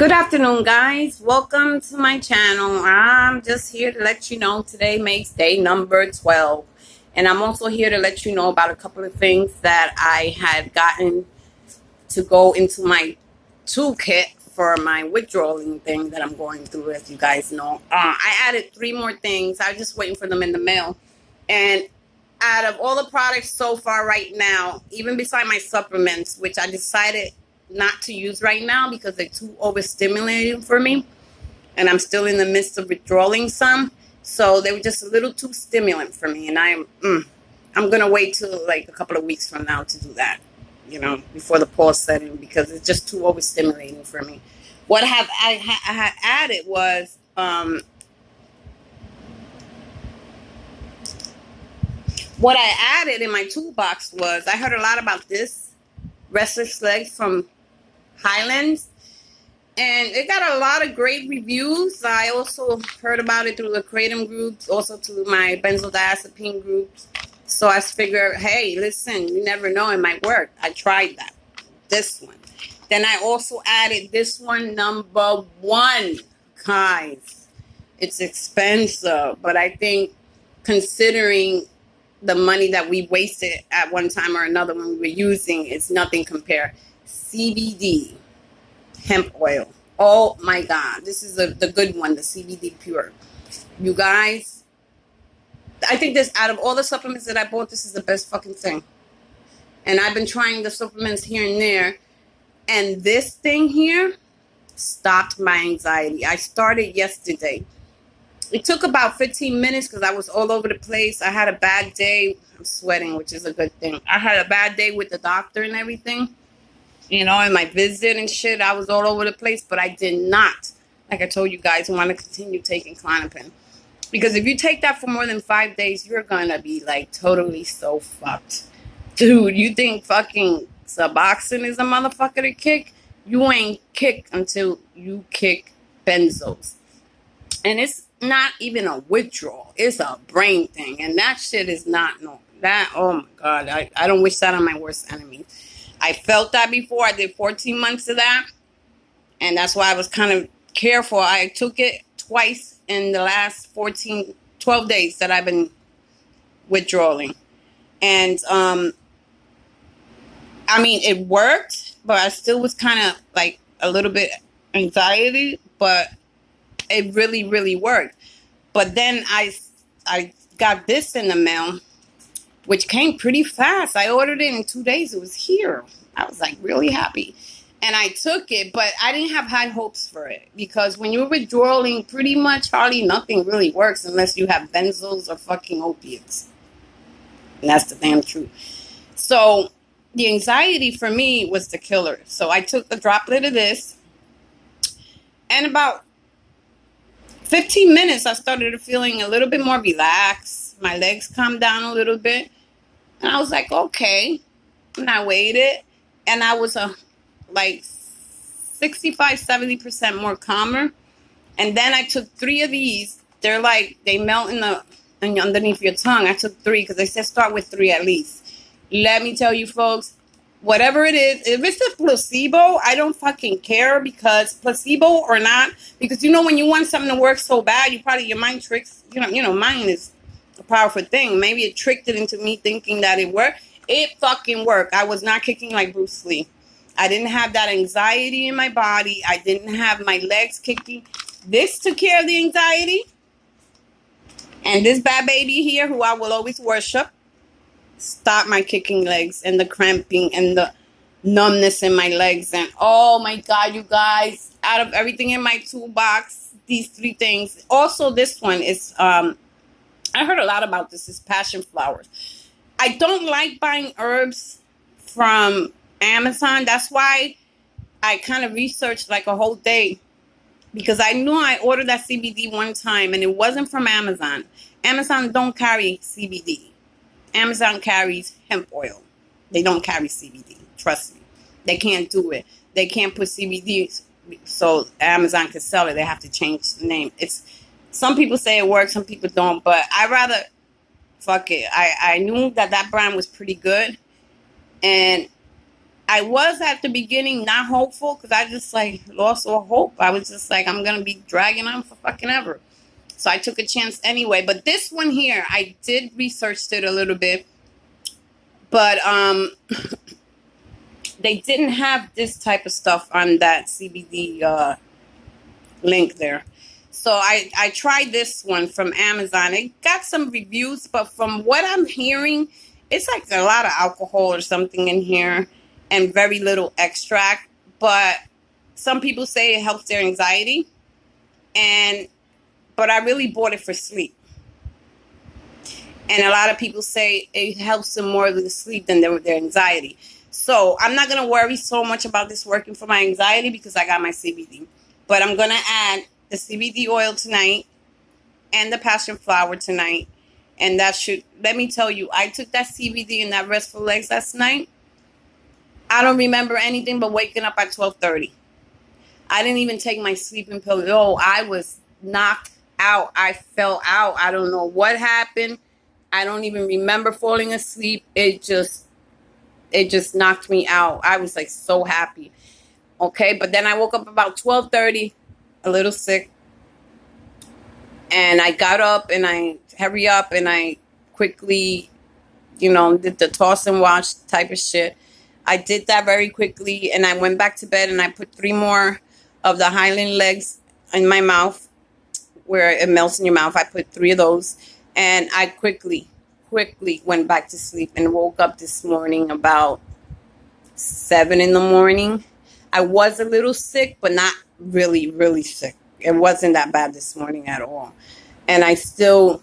Good afternoon, guys. Welcome to my channel. I'm just here to let you know today makes day number 12. And I'm also here to let you know about a couple of things that I had gotten to go into my toolkit for my withdrawing thing that I'm going through, as you guys know. I added 3 more things. I'm just waiting for them in the mail. And out of all the products so far right now, even beside my supplements, which I decided not to use right now because they're too overstimulating for me, and I'm still in the midst of withdrawing some, so they were just a little too stimulant for me, and I'm gonna wait till like a couple of weeks from now to do that, before the pause set in, because it's just too overstimulating for me. What I had added was what I added in my toolbox was, I heard a lot about this restless legs from Hyland'S, and it got a lot of great reviews. I also heard about it through the Kratom groups, also through my benzodiazepine groups. So I figured, hey, listen, you never know, it might work. I tried that. This one. Then I also added this one, number 1. Guys, it's expensive, but I think considering the money that we wasted at one time or another when we were using, it's nothing compared. CBD hemp oil. Oh my God, this is the good one, the CBD pure. You guys, I think this, out of all the supplements that I bought, this is the best fucking thing. And I've been trying the supplements here and there, and this thing here stopped my anxiety. I started yesterday. It took about 15 minutes because I was all over the place. I had a bad day. I'm sweating, which is a good thing. I had a bad day with the doctor and everything, and my visit and shit. I was all over the place, but I did not, like I told you guys, want to continue taking Klonopin. Because if you take that for more than 5 days, you're going to be like totally so fucked. Dude, you think fucking Suboxone is a motherfucker to kick? You ain't kick until you kick benzos. And it's not even a withdrawal. It's a brain thing. And that shit is not, oh my God. I don't wish that on my worst enemy. I felt that before. I did 14 months of that. And that's why I was kind of careful. I took it twice in the last 12 days that I've been withdrawing. And, it worked, but I still was kind of like a little bit anxiety, but it really, really worked. But then I got this in the mail, which came pretty fast. I ordered it in 2 days. It was here. I was like really happy. And I took it, but I didn't have high hopes for it, because when you're withdrawing, pretty much hardly nothing really works unless you have benzos or fucking opiates. And that's the damn truth. So the anxiety for me was the killer. So I took a droplet of this, and about 15 minutes, I started feeling a little bit more relaxed. My legs calmed down a little bit. And I was like, okay. And I waited. And I was like 65, 70% more calmer. And then I took 3 of these. They're like, they melt underneath your tongue. I took 3 because they said start with 3 at least. Let me tell you, folks, whatever it is, if it's a placebo, I don't fucking care, because placebo or not, because when you want something to work so bad, your mind tricks, mind is a powerful thing. Maybe it tricked it into me thinking that it worked. It fucking worked. I was not kicking like Bruce Lee. I didn't have that anxiety in my body. I didn't have my legs kicking. This took care of the anxiety. And this bad baby here, who I will always worship, stop my kicking legs and the cramping and the numbness in my legs. And oh my God, you guys, out of everything in my toolbox, these 3 things. Also, this one is, I heard a lot about this, is passion flowers. I don't like buying herbs from Amazon. That's why I kind of researched like a whole day, because I knew I ordered that CBD one time and it wasn't from Amazon. Amazon don't carry CBD. Amazon carries hemp oil. They don't carry CBD. Trust me. They can't do it. They can't put CBD so Amazon can sell it. They have to change the name. Some people say it works, some people don't, but I rather fuck it. I knew that brand was pretty good, and I was at the beginning not hopeful because I just like lost all hope. I was just like, I'm gonna be dragging on for fucking ever. So I took a chance anyway. But this one here, I did research it a little bit, but they didn't have this type of stuff on that CBD link there. So I tried this one from Amazon. It got some reviews, but from what I'm hearing, it's like a lot of alcohol or something in here and very little extract. But some people say it helps their anxiety. But I really bought it for sleep. And a lot of people say it helps them more with sleep than their anxiety. So I'm not going to worry so much about this working for my anxiety because I got my CBD. But I'm going to add the CBD oil tonight and the passion flower tonight. And that should, let me tell you, I took that CBD and that restful legs last night. I don't remember anything but waking up at 12:30. I didn't even take my sleeping pill. Yo, I was knocked out. I fell out. I don't know what happened. I don't even remember falling asleep. It just knocked me out. I was like so happy. Okay, but then I woke up about 12:30, a little sick. And I got up and I hurry up and I quickly, did the toss and wash type of shit. I did that very quickly and I went back to bed and I put 3 more of the Hyland'S legs in my mouth where it melts in your mouth. I put 3 of those and I quickly went back to sleep and woke up this morning about 7 in the morning. I was a little sick, but not really, really sick. It wasn't that bad this morning at all. And I still,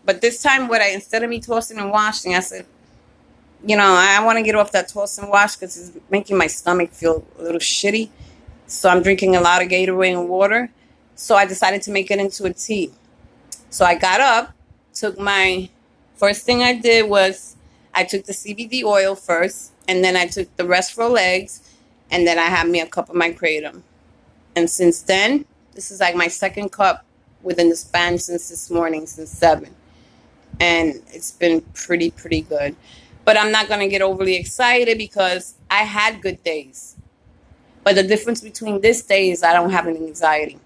but this time instead of me tossing and washing, I said, I want to get off that toss and wash because it's making my stomach feel a little shitty. So I'm drinking a lot of Gatorade and water. So I decided to make it into a tea. So I got up, first thing I did was I took the CBD oil first, and then I took the restful legs, and then I had me a cup of my kratom. And since then, this is like my second cup within the span since this morning, since 7. And it's been pretty good. But I'm not going to get overly excited because I had good days. But the difference between this day is I don't have any anxiety.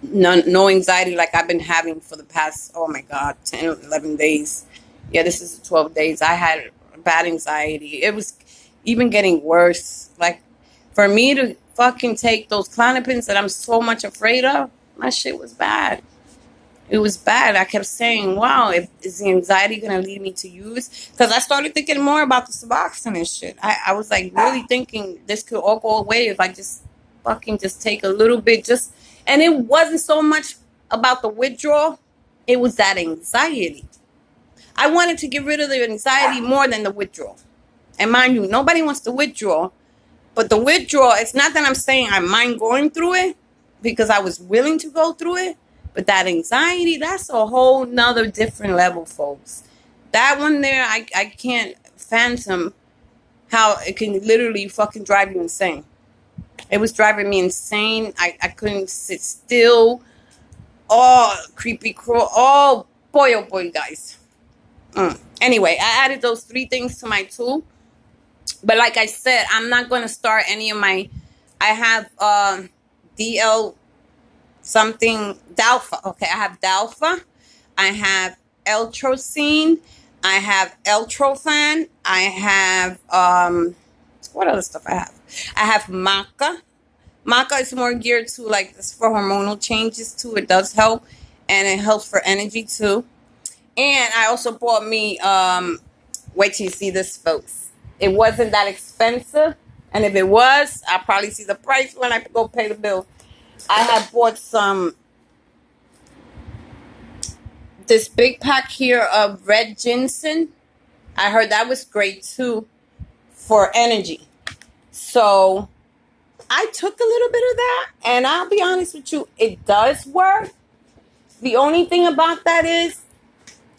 No anxiety like I've been having for the past, 10 or 11 days. Yeah, this is 12 days. I had bad anxiety. It was even getting worse. Like, for me to fucking take those Klonopins that I'm so much afraid of, my shit was bad. It was bad. I kept saying, wow, is the anxiety going to lead me to use? Because I started thinking more about the Suboxone and shit. I was like really thinking this could all go away if I just take a little bit. And it wasn't so much about the withdrawal. It was that anxiety. I wanted to get rid of the anxiety more than the withdrawal. And mind you, nobody wants to withdraw. But the withdrawal, it's not that I'm saying I mind going through it because I was willing to go through it. But that anxiety, that's a whole nother different level, folks. That one there, I can't fathom how it can literally fucking drive you insane. It was driving me insane. I couldn't sit still. Oh, creepy crawl. Oh boy, guys. Anyway, I added those 3 things to my tool. But like I said, I'm not going to start any of my... I have DL something... Dalpha. Okay, I have Dalpha. I have L-Trocine. I have L-Trophan. I have... what other stuff I have? I have Maca. Maca is more geared to like this for hormonal changes too. It does help, and it helps for energy too. And I also bought me wait till you see this, folks. It wasn't that expensive, and if it was, I'll probably see the price when I go pay the bill. I have bought this big pack here of red ginseng. I heard that was great too for energy. So I took a little bit of that, and I'll be honest with you, it does work. The only thing about that is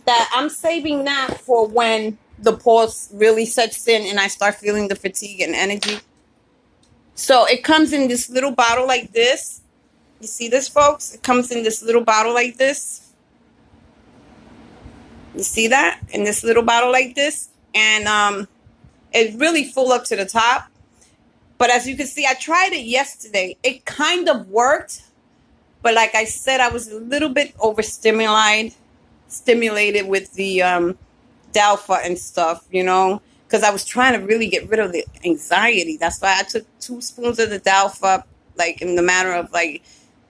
that I'm saving that for when the pause really sets in and I start feeling the fatigue and energy. So it comes in this little bottle like this. You see this, folks? It comes in this little bottle like this. You see that? In this little bottle like this. And It's really full up to the top. But as you can see, I tried it yesterday. It kind of worked. But like I said, I was a little bit overstimulated with the Dalfa and stuff, you know, because I was trying to really get rid of the anxiety. That's why I took 2 spoons of the Dalfa, like in the matter of like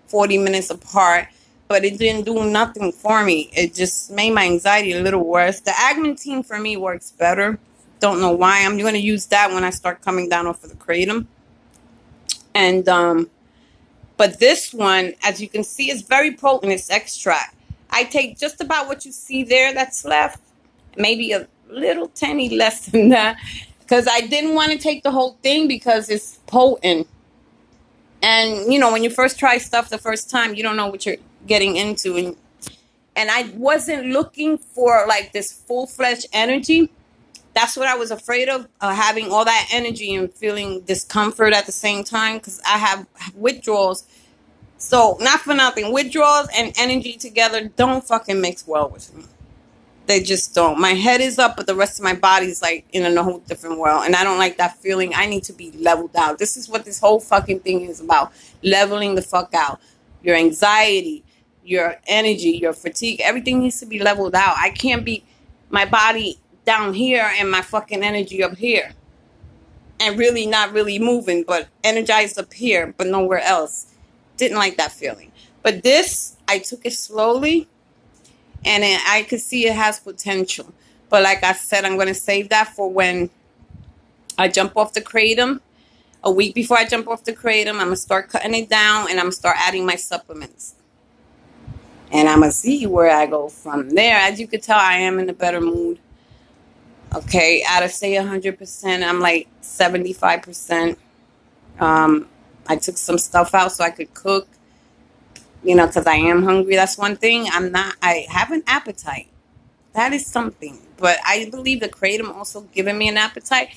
40 minutes apart. But it didn't do nothing for me. It just made my anxiety a little worse. The Agmentine for me works better. Don't know why. I'm going to use that when I start coming down off of the kratom. And but this one, as you can see, is very potent. It's extract. I take just about what you see there that's left, maybe a little tiny less than that, because I didn't want to take the whole thing because it's potent. And, you know, when you first try stuff the first time, you don't know what you're getting into. And I wasn't looking for like this full-fledged energy. That's what I was afraid of, having all that energy and feeling discomfort at the same time, because I have withdrawals. So, not for nothing, withdrawals and energy together don't fucking mix well with me. They just don't. My head is up, but the rest of my body's like in a whole different world. And I don't like that feeling. I need to be leveled out. This is what this whole fucking thing is about. Leveling the fuck out. Your anxiety, your energy, your fatigue, everything needs to be leveled out. I can't be my body down here and my fucking energy up here. And really not really moving, but energized up here, but nowhere else. Didn't like that feeling. But this, I took it slowly. And I could see it has potential. But like I said, I'm going to save that for when I jump off the kratom. A week before I jump off the kratom, I'm going to start cutting it down. And I'm going to start adding my supplements. And I'm going to see where I go from there. As you can tell, I am in a better mood. Okay, out of say 100%, I'm like 75%. I took some stuff out so I could cook. You know, because I am hungry. That's one thing. I have an appetite. That is something. But I believe the kratom also giving me an appetite.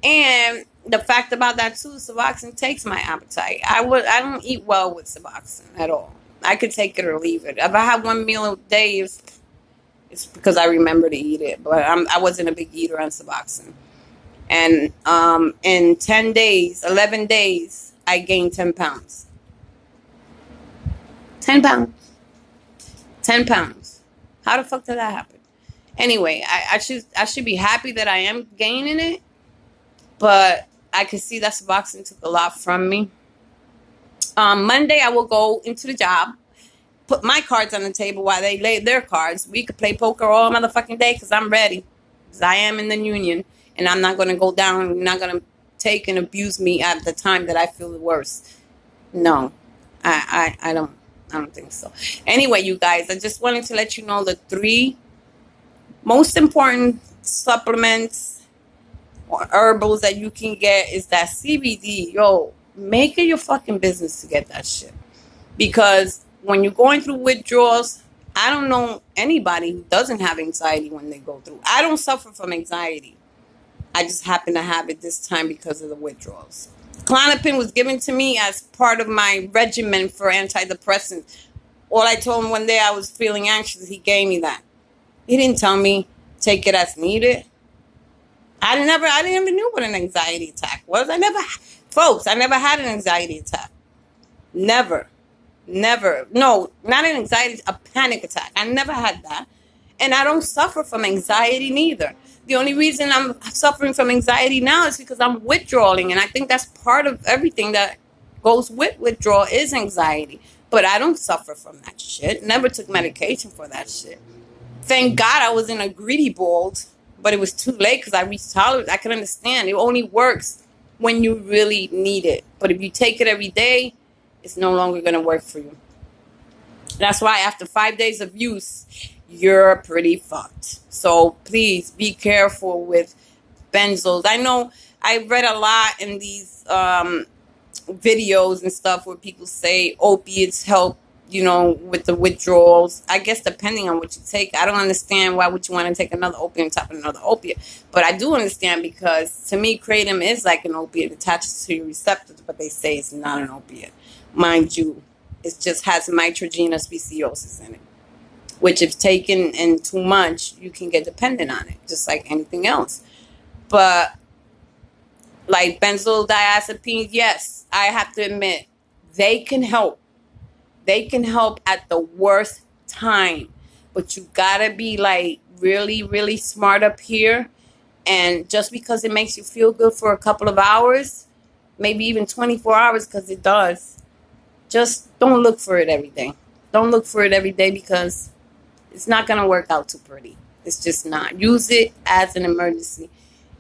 And the fact about that too, Suboxone takes my appetite. I don't eat well with Suboxone at all. I could take it or leave it. If I have one meal a day, it's because I remember to eat it. But I wasn't a big eater on Suboxone. And in 10 days, 11 days, I gained 10 pounds. 10 pounds. 10 pounds. How the fuck did that happen? Anyway, I should be happy that I am gaining it. But I can see that Suboxone took a lot from me. Monday, I will go into the job. Put my cards on the table while they lay their cards. We could play poker all motherfucking day because I'm ready. Because I am in the union. And I'm not going to go down. You're not going to take and abuse me at the time that I feel the worst. No. I don't think so. Anyway, you guys, I just wanted to let you know the 3 most important supplements or herbals that you can get is that CBD. Yo, make it your fucking business to get that shit. Because when you're going through withdrawals, I don't know anybody who doesn't have anxiety when they go through. I don't suffer from anxiety. I just happen to have it this time because of the withdrawals. Klonopin was given to me as part of my regimen for antidepressants. All I told him one day I was feeling anxious, he gave me that. He didn't tell me take it as needed. I didn't even know what an anxiety attack was. I never had an anxiety attack. Never. No, not an anxiety, a panic attack. I never had that. And I don't suffer from anxiety neither. The only reason I'm suffering from anxiety now is because I'm withdrawing. And I think that's part of everything that goes with withdrawal is anxiety. But I don't suffer from that shit. Never took medication for that shit. Thank God I was in a greedy bold. But it was too late because I reached tolerance. I can understand. It only works when you really need it. But if you take it every day, it's no longer going to work for you. That's why after 5 days of use, you're pretty fucked. So please be careful with benzos. I know I read a lot in these videos and stuff where people say opiates help, you know, with the withdrawals. I guess depending on what you take. I don't understand why would you want to take another opiate on top of another opiate. But I do understand because to me, kratom is like an opiate. It attaches to your receptors, but they say it's not an opiate. Mind you, it just has nitrogenous speciosus in it, which if taken in too much, you can get dependent on it, just like anything else. But Like benzodiazepines, yes, I have to admit, they can help. They can help at the worst time. But you gotta be like really, really smart up here. And just because it makes you feel good for a couple of hours, maybe even 24 hours, because it does, just don't look for it every day. Don't look for it every day because it's not going to work out too pretty. It's just not. Use it as an emergency.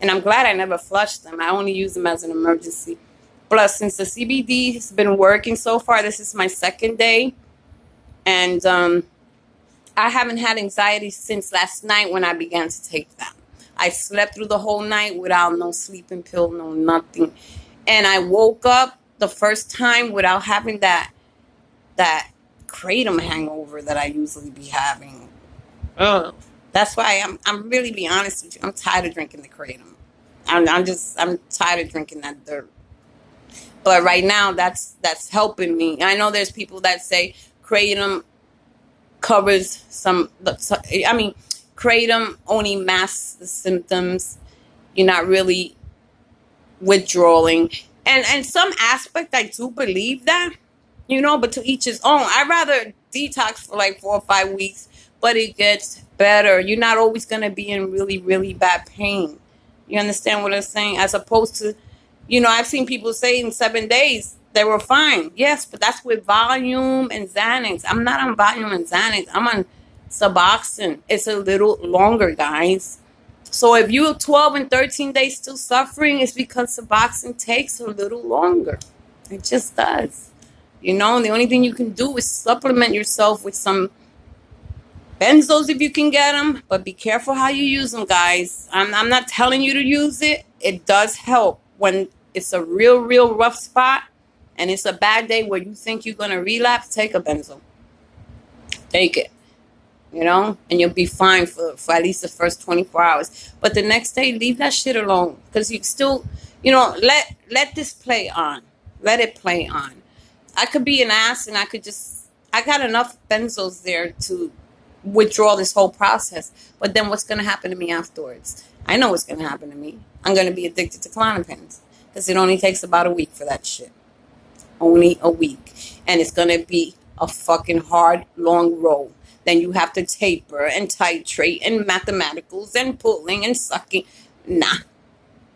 And I'm glad I never flushed them. I only use them as an emergency. Plus, since the CBD has been working so far, this is my second day. And I haven't had anxiety since last night when I began to take them. I slept through the whole night without no sleeping pill, no nothing. And I woke up the first time without having that kratom hangover that I usually be having. Ugh. That's why I'm really be honest with you. I'm tired of drinking the kratom. I'm tired of drinking that dirt. But right now, that's helping me. I know there's people that say kratom covers some. I mean, kratom only masks the symptoms. You're not really withdrawing, and some aspect I do believe that, but to each his own. I'd rather detox for like 4 or 5 weeks, but it gets better. You're not always going to be in really, really bad pain. You understand what I'm saying? As opposed to, I've seen people say in 7 days they were fine. Yes, but that's with Valium and Xanax. I'm not on Valium and Xanax. I'm on Suboxone. It's a little longer, guys. So if you're 12 and 13 days still suffering, it's because Suboxone takes a little longer. It just does. The only thing you can do is supplement yourself with some benzos if you can get them. But be careful how you use them, guys. I'm not telling you to use it. It does help when it's a real, real rough spot and it's a bad day where you think you're going to relapse. Take a benzo. Take it. And you'll be fine for at least the first 24 hours. But the next day, leave that shit alone. Because you still, let this play on. Let it play on. I could be an ass and I got enough benzos there to withdraw this whole process. But then what's going to happen to me afterwards? I know what's going to happen to me. I'm going to be addicted to Klonopins. Because it only takes about a week for that shit. Only a week. And it's going to be a fucking hard, long road. Then you have to taper and titrate and mathematicals and pulling and sucking. Nah.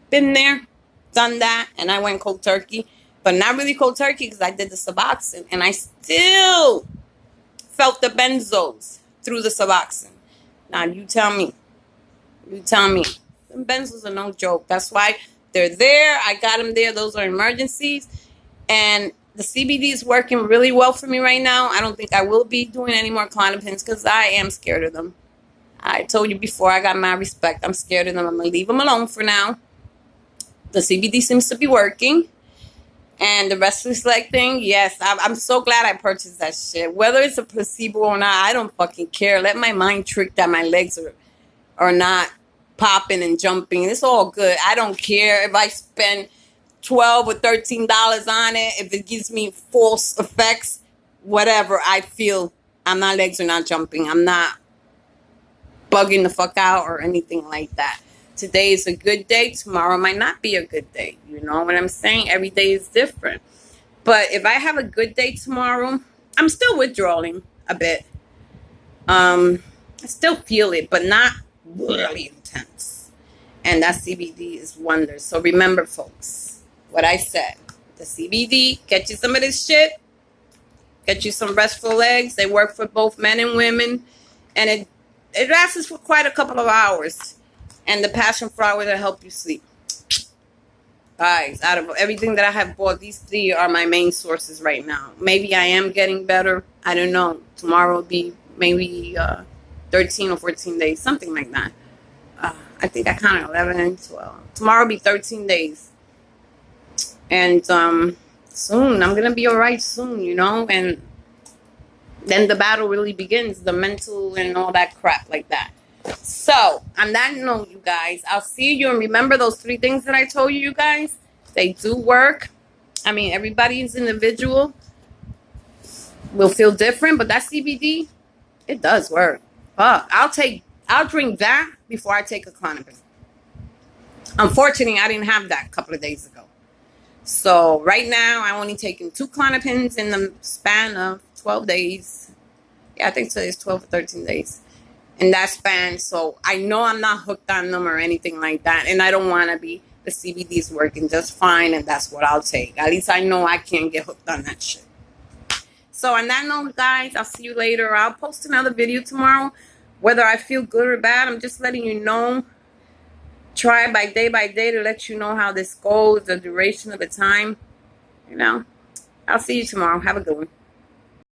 Been there, done that, and I went cold turkey. But not really cold turkey because I did the Suboxone. And I still felt the benzos through the Suboxone. Now, you tell me. You tell me. The benzos are no joke. That's why they're there. I got them there. Those are emergencies. And the CBD is working really well for me right now. I don't think I will be doing any more Klonopins because I am scared of them. I told you before, I got my respect. I'm scared of them. I'm going to leave them alone for now. The CBD seems to be working. And the RESTFUL thing, yes, I'm so glad I purchased that shit. Whether it's a placebo or not, I don't fucking care. Let my mind trick that my legs are not popping and jumping. It's all good. I don't care if I spend $12 or $13 on it. If it gives me false effects, whatever, I feel my legs are not jumping. I'm not bugging the fuck out or anything like that. Today is a good day. Tomorrow might not be a good day. You know what I'm saying? Every day is different. But if I have a good day tomorrow, I'm still withdrawing a bit. I still feel it, but not really intense. And that CBD is wonders. So remember, folks, what I said. The CBD, get you some of this shit. Get you some RESTFUL legs. They work for both men and women. And it lasts for quite a couple of hours. And the passion flower will help you sleep. Guys, out of everything that I have bought, these 3 are my main sources right now. Maybe I am getting better. I don't know. Tomorrow will be maybe 13 or 14 days. Something like that. I think I counted 11 and 12. Tomorrow will be 13 days. And soon, I'm going to be all right soon, And then the battle really begins. The mental and all that crap like that. So, on that note, you guys, I'll see you. And remember those 3 things that I told you guys? They do work. I mean, everybody is individual. Will feel different, but that CBD, it does work. Fuck, I'll drink that before I take a Klonopin. Unfortunately, I didn't have that a couple of days ago. So right now, I'm only taking 2 Clonopins in the span of 12 days. Yeah, I think today's 12 or 13 days in that span. So I know I'm not hooked on them or anything like that. And I don't want to be. The CBD is working just fine, and that's what I'll take. At least I know I can't get hooked on that shit. So on that note, guys, I'll see you later. I'll post another video tomorrow. Whether I feel good or bad, I'm just letting you know. Try by day to let you know how this goes, the duration of the time. You know, I'll see you tomorrow. Have a good one.